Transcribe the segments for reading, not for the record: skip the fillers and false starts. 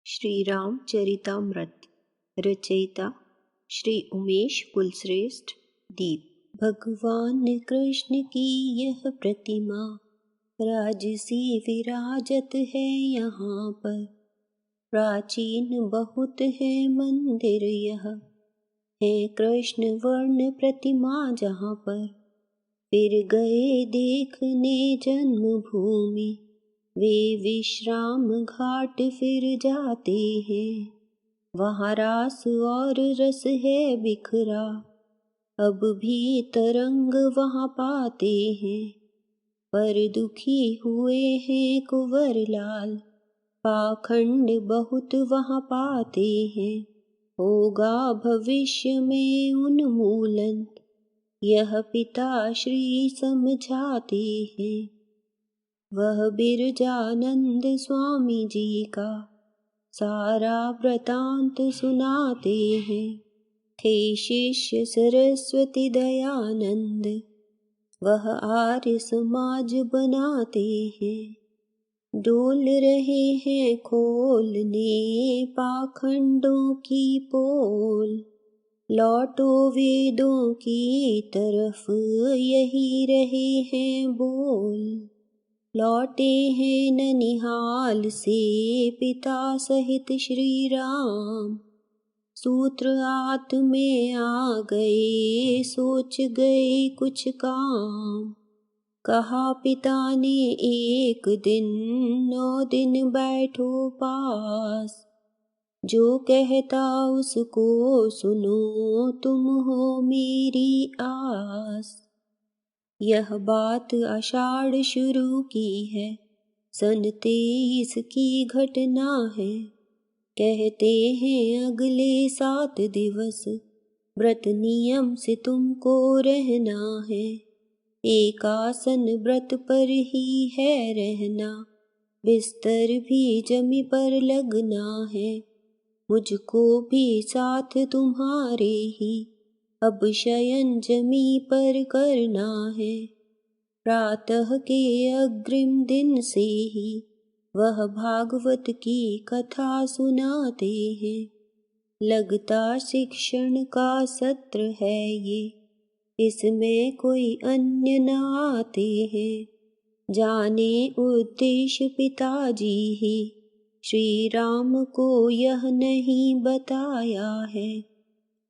श्री रामचरितामृत। रचयिता श्री उमेश कुलश्रेष्ठ। दीप। भगवान कृष्ण की यह प्रतिमा राजसी विराजत है यहाँ पर। प्राचीन बहुत है मंदिर यह, है कृष्ण वर्ण प्रतिमा जहाँ पर। फिर गए देखने जन्मभूमि, वे विश्राम घाट फिर जाते हैं। वहाँ रास और रस है बिखरा, अब भी तरंग वहाँ पाते हैं। पर दुखी हुए हैं कुंवर लाल, पाखंड बहुत वहाँ पाते हैं। होगा भविष्य में उन्मूलन, यह पिता श्री समझाते हैं। वह बिरजानंद स्वामी जी का सारा वृतांत सुनाते हैं। थे शिष्य सरस्वती दयानंद, वह आर्य समाज बनाते हैं। डोल रहे हैं खोलने पाखंडों की पोल, लौटो वेदों की तरफ यही रहे हैं बोल। लौटे हैं ननिहाल से पिता सहित श्री राम, सूत्र आत में आ गए सोच गए कुछ काम। कहा पिता ने एक दिन 9 दिन बैठो पास, जो कहता उसको सुनो तुम हो मेरी आस। यह बात आषाढ़ शुरू की है, सन 23 की घटना है। कहते हैं अगले 7 दिवस व्रत नियम से तुमको रहना है। एक आसन व्रत पर ही है रहना, बिस्तर भी जमी पर लगना है। मुझको भी साथ तुम्हारे ही अब शयन जमी पर करना है। प्रातः के अग्रिम दिन से ही वह भागवत की कथा सुनाते हैं। लगता शिक्षण का सत्र है ये, इसमें कोई अन्य न आते हैं। जाने उद्देश्य पिताजी ही श्री राम को यह नहीं बताया है।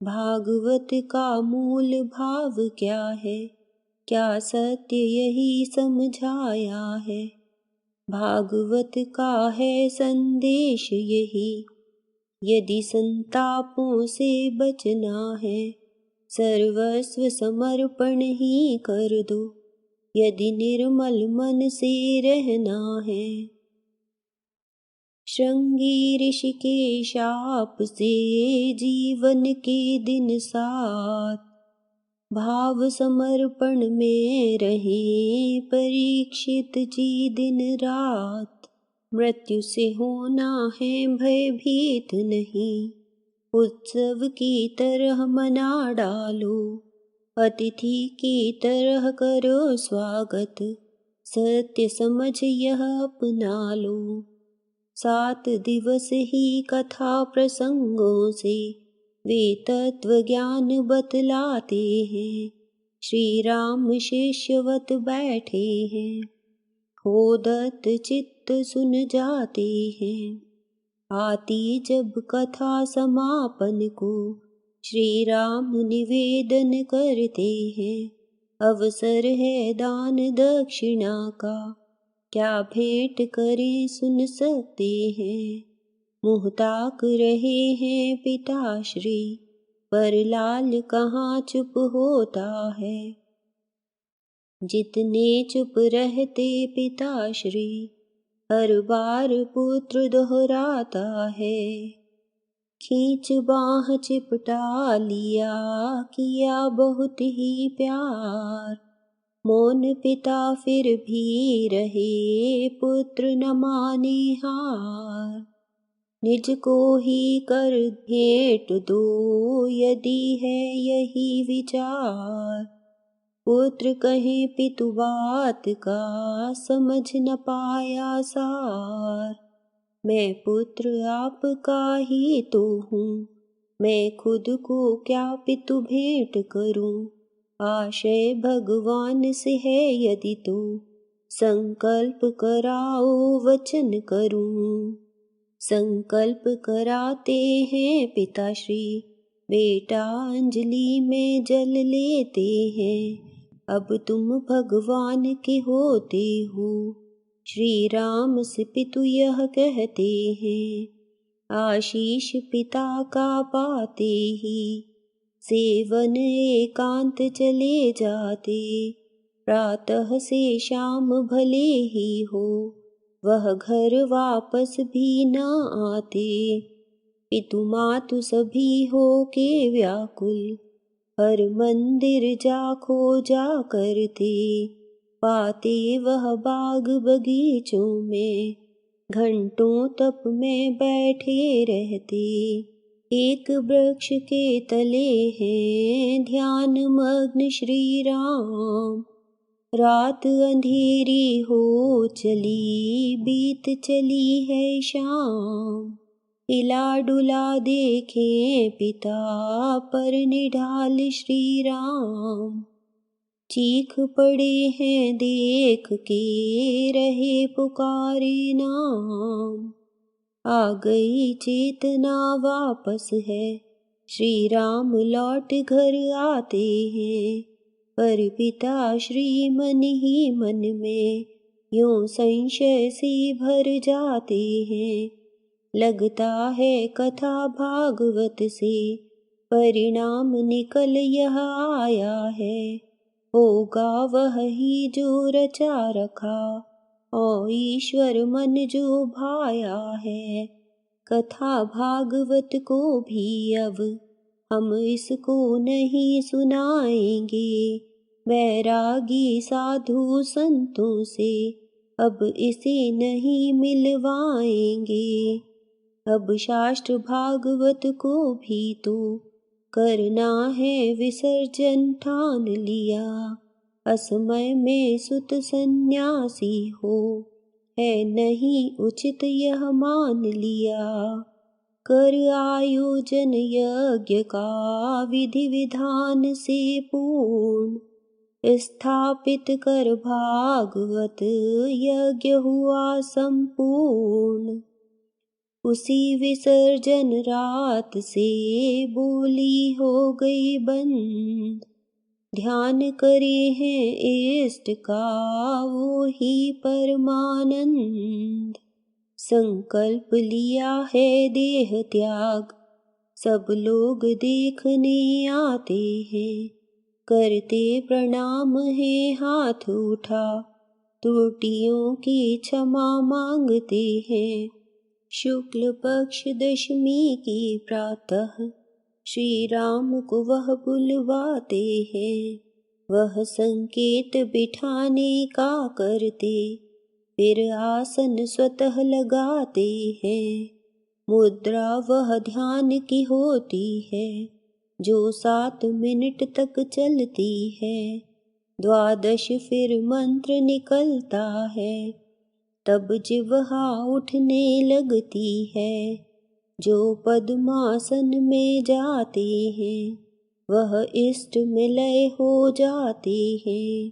भागवत का मूल भाव क्या है, क्या सत्य यही समझाया है। भागवत का है संदेश यही, यदि संतापों से बचना है, सर्वस्व समर्पण ही कर दो, यदि निर्मल मन से रहना है। श्रृंगी ऋषि के शाप से जीवन के दिन 7, भाव समर्पण में रहे परीक्षित जी दिन रात। मृत्यु से होना है भयभीत नहीं, उत्सव की तरह मना डालो। अतिथि की तरह करो स्वागत, सत्य समझ यह अपना लो। 7 दिवस ही कथा प्रसंगों से वे तत्व ज्ञान बतलाते हैं। श्री राम शिष्यवत बैठे हैं, होदत चित्त सुन जाते हैं। आती जब कथा समापन को, श्री राम निवेदन करते हैं। अवसर है दान दक्षिणा का, क्या भेंट करें सुन सकते हैं। मुँह ताक रहे हैं पिताश्री, पर लाल कहाँ चुप होता है। जितने चुप रहते पिताश्री, हर बार पुत्र दोहराता है। खींच बाह चिपटा लिया, किया बहुत ही प्यार। मौन पिता फिर भी रहे, पुत्र न माने हार। निज को ही कर भेंट दो, यदि है यही विचार। पुत्र कहे पितु बात का, समझ न पाया सार। मैं पुत्र आपका ही तो हूँ, मैं खुद को क्या पितु भेंट करूँ। आशय भगवान से है यदि तो, संकल्प कराओ वचन करूँ। संकल्प कराते हैं पिताश्री, बेटा अंजलि में जल लेते हैं। अब तुम भगवान के होते हो, श्री राम से पितु यह कहते हैं। आशीष पिता का पाते ही, सेवन एकांत चले जाते। प्रातः से शाम भले ही हो, वह घर वापस भी न आते। पितु मातु सभी हो के व्याकुल, हर मंदिर जा खोजा करते। पाते वह बाग बगीचों में, घंटों तप में बैठे रहते। एक वृक्ष के तले हैं ध्यान मग्न श्री राम। रात अंधेरी हो चली, बीत चली है शाम। हिला डुला देखें पिता, पर निढाल श्री राम। चीख पड़े हैं देख के, रहे पुकारे नाम। आ गई चेतना वापस है, श्री राम लौट घर आते हैं। पर पिता श्री मन ही मन में, यूं संशय से भर जाते हैं। लगता है कथा भागवत से, परिणाम निकल यह आया है। होगा वह ही जो रचा रखा, और ईश्वर मन जो भाया है। कथा भागवत को भी अब हम इसको नहीं सुनाएंगे। बैरागी साधु संतों से अब इसे नहीं मिलवाएंगे। अब शास्त्र भागवत को भी तो करना है विसर्जन ठान लिया। असमय में सुत सन्यासी हो, है नहीं उचित यह मान लिया। कर आयोजन यज्ञ का विधि विधान से पूर्ण, स्थापित कर भागवत यज्ञ हुआ संपूर्ण। उसी विसर्जन रात से बोली हो गई बंद। ध्यान करे हैं इष्ट का वो ही परमानंद। संकल्प लिया है देह त्याग, सब लोग देखने आते हैं। करते प्रणाम है हाथ उठा, त्रुटियों की क्षमा मांगते हैं। शुक्ल पक्ष दशमी की प्रातः, श्री राम को वह बुलवाते हैं। वह संकेत बिठाने का करते, फिर आसन स्वतः लगाते हैं। मुद्रा वह ध्यान की होती है, जो 7 मिनट तक चलती है। 12 फिर मंत्र निकलता है, तब जिह्वा उठने लगती है। जो पद्मासन में जाते हैं, वह इष्ट में लय हो जाते हैं।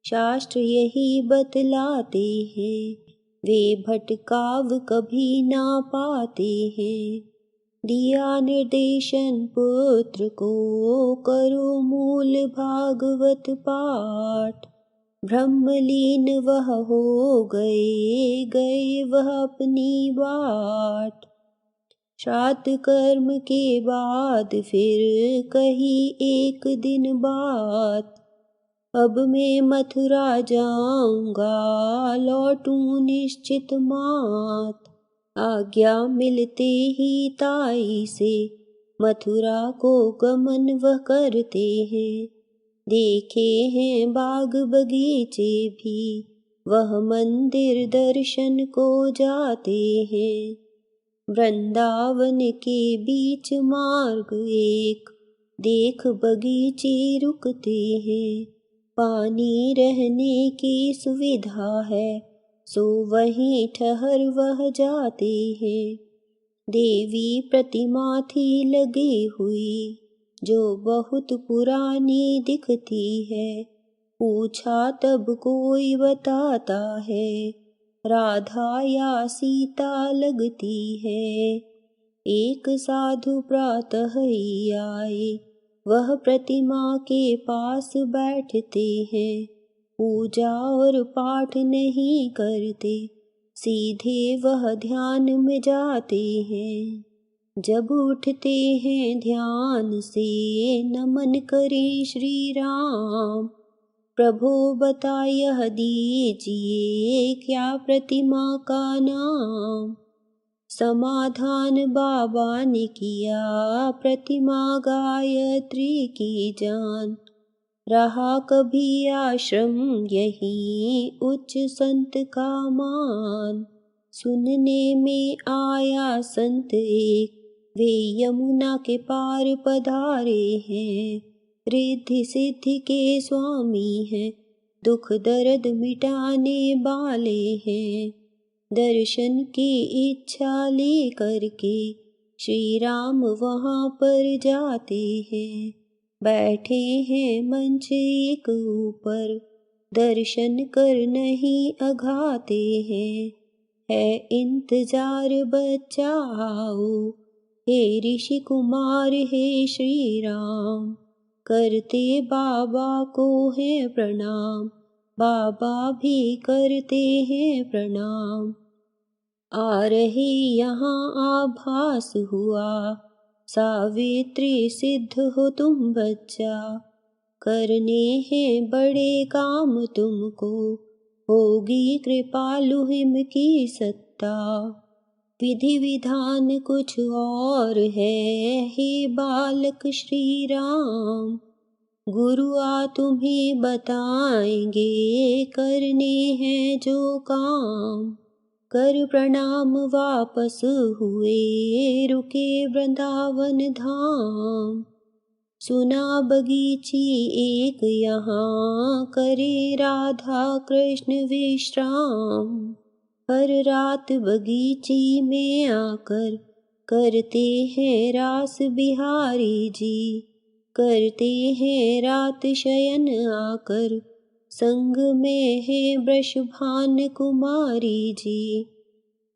शास्त्र यही बतलाते हैं, वे भटकाव कभी ना पाते हैं। दिया निर्देशन पुत्र को, करो मूल भागवत पाठ। ब्रह्मलीन वह हो गए, गए वह अपनी बाट। श्राद्ध कर्म के बाद फिर कही एक दिन बात। अब मैं मथुरा जाऊंगा, लौटूं निश्चित मात। आज्ञा मिलते ही ताई से, मथुरा को गमन वह करते हैं। देखे हैं बाग बगीचे भी, वह मंदिर दर्शन को जाते हैं। वृंदावन के बीच मार्ग एक, देख बगीचे रुकते हैं। पानी रहने की सुविधा है, सो वहीं ठहर वह जाते हैं। देवी प्रतिमा थी लगी हुई, जो बहुत पुरानी दिखती है। पूछा तब कोई बताता है, राधा या सीता लगती है। एक साधु प्रातः ही आए, वह प्रतिमा के पास बैठते हैं। पूजा और पाठ नहीं करते, सीधे वह ध्यान में जाते हैं। जब उठते हैं ध्यान से, नमन करें श्री राम। प्रभु बता यह दीजिए, क्या प्रतिमा का नाम। समाधान बाबा ने किया, प्रतिमा गायत्री की जान। रहा कभी आश्रम यही, उच्च संत का मान। सुनने में आया संत एक, वे यमुना के पार पधारे हैं। रिद्धि सिद्धि के स्वामी हैं, दुख दर्द मिटाने वाले हैं। दर्शन की इच्छा ले करके श्री राम वहाँ पर जाते हैं। बैठे हैं मंच एक ऊपर, दर्शन कर नहीं अघाते हैं। है इंतजार बच्चा आओ, हे ऋषि कुमार हे श्री राम। करते बाबा को है प्रणाम, बाबा भी करते हैं प्रणाम। आ रहे यहाँ आभास हुआ, सावित्री सिद्ध हो तुम बच्चा। करने हैं बड़े काम तुमको, होगी कृपालु हिम की सत्ता। विधि विधान कुछ और है, हे बालक श्री राम। गुरु आ तुम्हें बताएंगे, करने हैं जो काम। कर प्रणाम वापस हुए, रुके वृंदावन धाम। सुना बगीची एक यहाँ, करे राधा कृष्ण विश्राम। हर रात बगीची में आकर, करते हैं रास बिहारी जी। करते हैं रात शयन आकर, संग में है वृषभान कुमारी जी।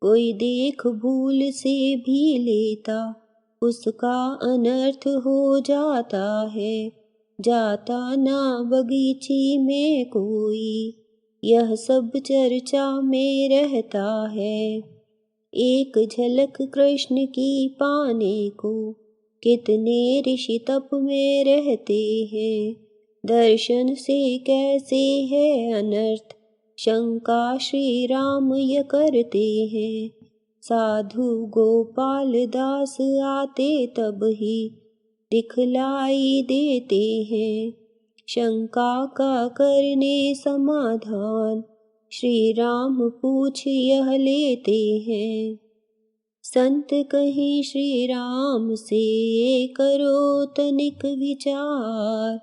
कोई देख भूल से भी लेता, उसका अनर्थ हो जाता है। जाता ना बगीची में कोई, यह सब चर्चा में रहता है। एक झलक कृष्ण की पाने को, कितने ऋषि तप में रहते हैं। दर्शन से कैसे है अनर्थ, शंका श्री राम ये करते हैं। साधु गोपाल दास आते तब ही, दिखलाई देते हैं। शंका का करने समाधान, श्री राम पूछ यह लेते हैं। संत कहीं श्री राम से, करो तनिक विचार।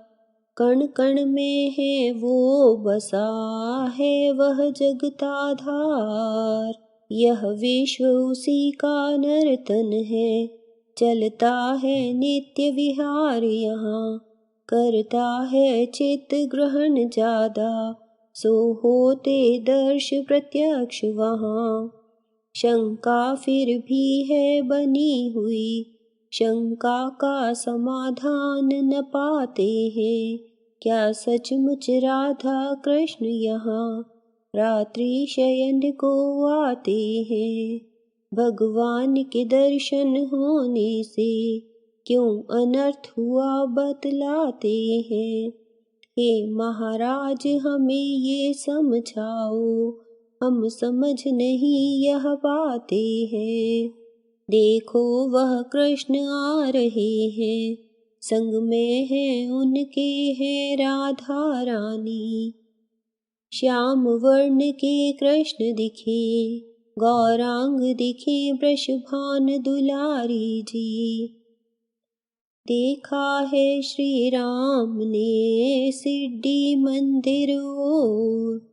कण कण में है वो बसा है, वह जगताधार। यह विश्व उसी का नर्तन है, चलता है नित्य विहार यहाँ। करता है चित्त ग्रहण ज्यादा, सो होते दर्श प्रत्यक्ष वहाँ। शंका फिर भी है बनी हुई, शंका का समाधान न पाते हैं। क्या सचमुच राधा कृष्ण यहाँ, रात्रि शयन को आते हैं। भगवान के दर्शन होने से, क्यों अनर्थ हुआ बतलाते हैं। हे महाराज हमें ये समझाओ, हम समझ नहीं यह बाते हैं। देखो वह कृष्ण आ रहे हैं, संग में है उनके है राधा रानी। श्याम वर्ण के कृष्ण दिखे, गौरांग दिखे वृषभान दुलारी जी। देखा है श्री राम ने सिद्धि मंदिर ओर,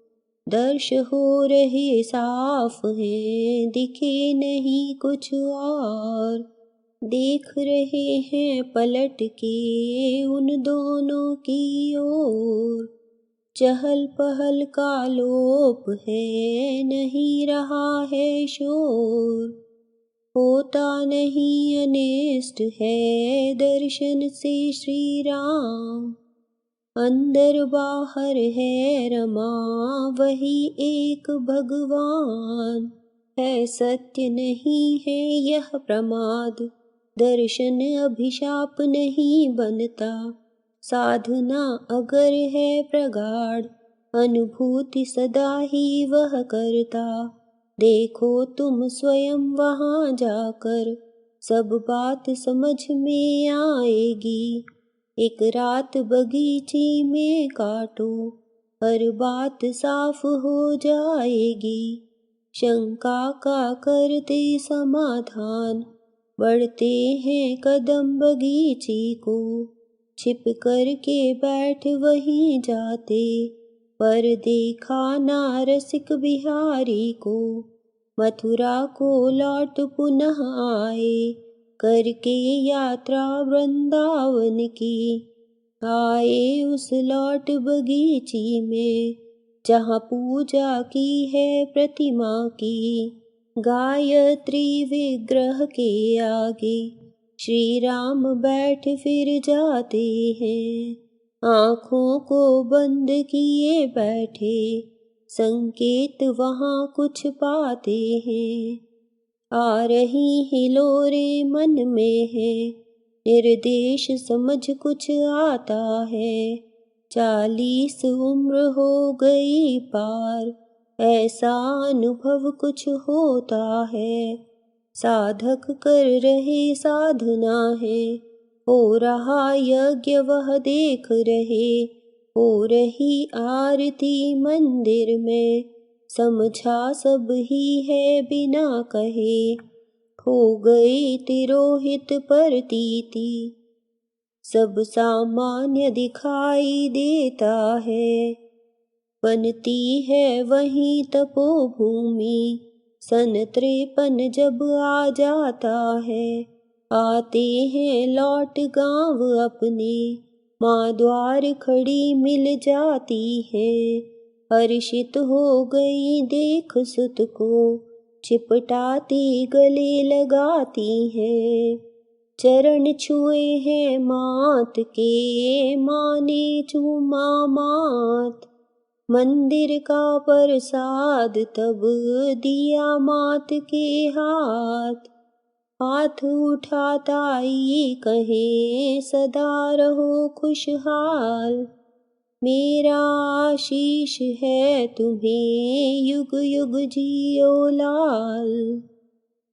दर्श हो रहे साफ हैं, दिखे नहीं कुछ और। देख रहे हैं पलट के उन दोनों की ओर। चहल पहल का लोप है, नहीं रहा है शोर। होता नहीं अनिष्ट है दर्शन से श्री राम। अंदर बाहर है रमा वही एक भगवान। है सत्य नहीं है यह प्रमाद, दर्शन अभिशाप नहीं बनता। साधना अगर है प्रगाढ़, अनुभूति सदा ही वह करता। देखो तुम स्वयं वहाँ जाकर, सब बात समझ में आएगी। एक रात बगीचे में काटो, हर बात साफ हो जाएगी। शंका का करते समाधान, बढ़ते हैं कदम बगीचे को। छिप कर के बैठ वहीं जाते, पर देखा ना रसिक बिहारी को। मथुरा को लौट पुनः आए, करके यात्रा वृंदावन की। आए उस लौट बगीची में, जहाँ पूजा की है प्रतिमा की। गायत्री विग्रह के आगे श्री राम बैठ फिर जाते हैं। आँखों को बंद किए बैठे, संकेत वहाँ कुछ पाते हैं। आ रही हिलोरे मन में है, निर्देश समझ कुछ आता है। 40 उम्र हो गई पार, ऐसा अनुभव कुछ होता है। साधक कर रहे साधना है, हो रहा यज्ञ वह देख रहे। हो रही आरती मंदिर में, समझा सब ही है बिना कहे। हो गई तिरोहित प्रतीति, सब सामान्य दिखाई देता है। बनती है वहीं तपोभूमि, सन 53 जब आ जाता है। आते हैं लौट गांव अपने, माँ द्वार खड़ी मिल जाती है। हर्षित हो गई देख सुत को, चिपटाती गले लगाती है। चरण छुए हैं मात के, माने चूमा मात। मंदिर का प्रसाद तब दिया मात के हाथ। हाथ उठाता ये कहे सदा रहो खुशहाल। मेरा आशीष है तुम्हें युग युग जियो लाल।